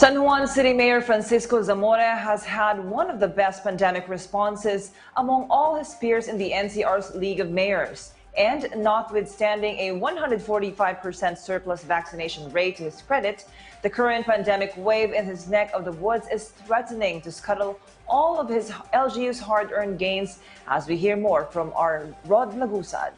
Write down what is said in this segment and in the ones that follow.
San Juan City Mayor Francisco Zamora has had one of the best pandemic responses among all his peers in the NCR's League of Mayors. And notwithstanding a 145% surplus vaccination rate to his credit, the current pandemic wave in his neck of the woods is threatening to scuttle all of his LGU's hard-earned gains, as we hear more from our Rod Lagusad.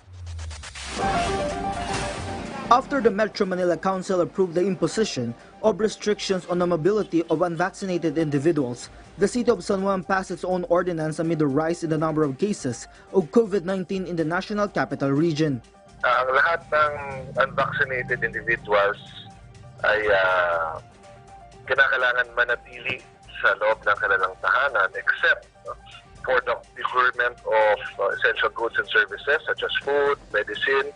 After the Metro Manila Council approved the imposition of restrictions on the mobility of unvaccinated individuals, the city of San Juan passed its own ordinance amid the rise in the number of cases of COVID-19 in the National Capital Region. Ang lahat ng unvaccinated individuals ay kinakailangan manatili sa loob ng kanilang tahanan except for the procurement of essential goods and services such as food, medicine,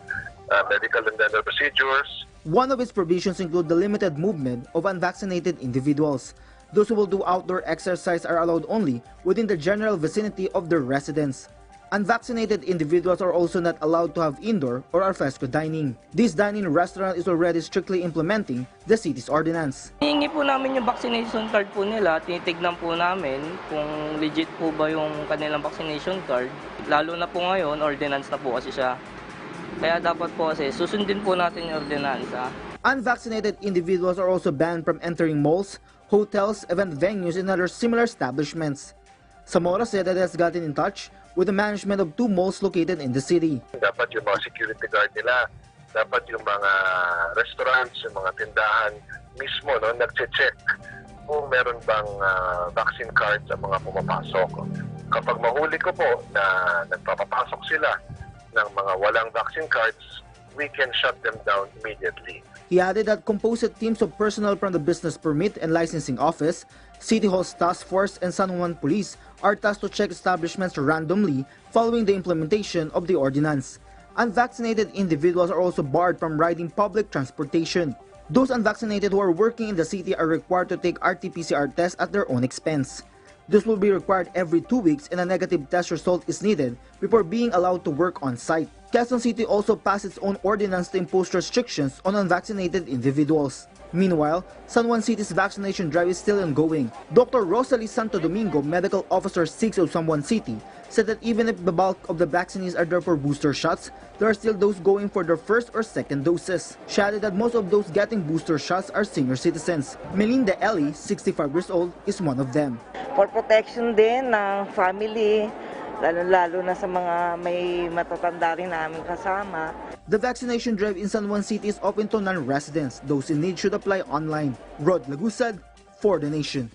medical and dental procedures. One of its provisions include the limited movement of unvaccinated individuals. Those who will do outdoor exercise are allowed only within the general vicinity of their residence. Unvaccinated individuals are also not allowed to have indoor or alfresco dining. This dining restaurant is already strictly implementing the city's ordinance. Hihingi po namin yung vaccination card po nila, tinitignan po namin kung legit po ba yung kanilang vaccination card. Lalo na po ngayon, ordinance na po kasi siya. Kaya dapat po kasi susundin po natin yung ordinansa. Unvaccinated individuals are also banned from entering malls, hotels, event venues, and other similar establishments. Zamora said that it has gotten in touch with the management of 2 malls located in the city. Dapat yung mga security guard nila, dapat yung mga restaurants, yung mga tindahan mismo nagche-check kung meron bang vaccine card sa mga pumapasok. Kapag mahuli ko po na nagpapapasok sila ng mga walang vaccine cards, we can shut them down immediately. He added that composite teams of personnel from the Business Permit and Licensing Office, City Hall's Task Force, and San Juan Police are tasked to check establishments randomly following the implementation of the ordinance. Unvaccinated individuals are also barred from riding public transportation. Those unvaccinated who are working in the city are required to take RT-PCR tests at their own expense. This will be required every 2 weeks and a negative test result is needed before being allowed to work on site. Quezon City also passed its own ordinance to impose restrictions on unvaccinated individuals. Meanwhile, San Juan City's vaccination drive is still ongoing. Dr. Rosalie Santo Domingo, Medical Officer 6 of San Juan City, said that even if the bulk of the vaccinees are there for booster shots, there are still those going for their first or second doses. She added that most of those getting booster shots are senior citizens. Melinda Ellie, 65 years old, is one of them. For protection din ng family, lalo na sa mga may matatanda rin namin kasama. The vaccination drive in San Juan City is open to non-residents. Those in need should apply online. Rod Lagusad for The Nation.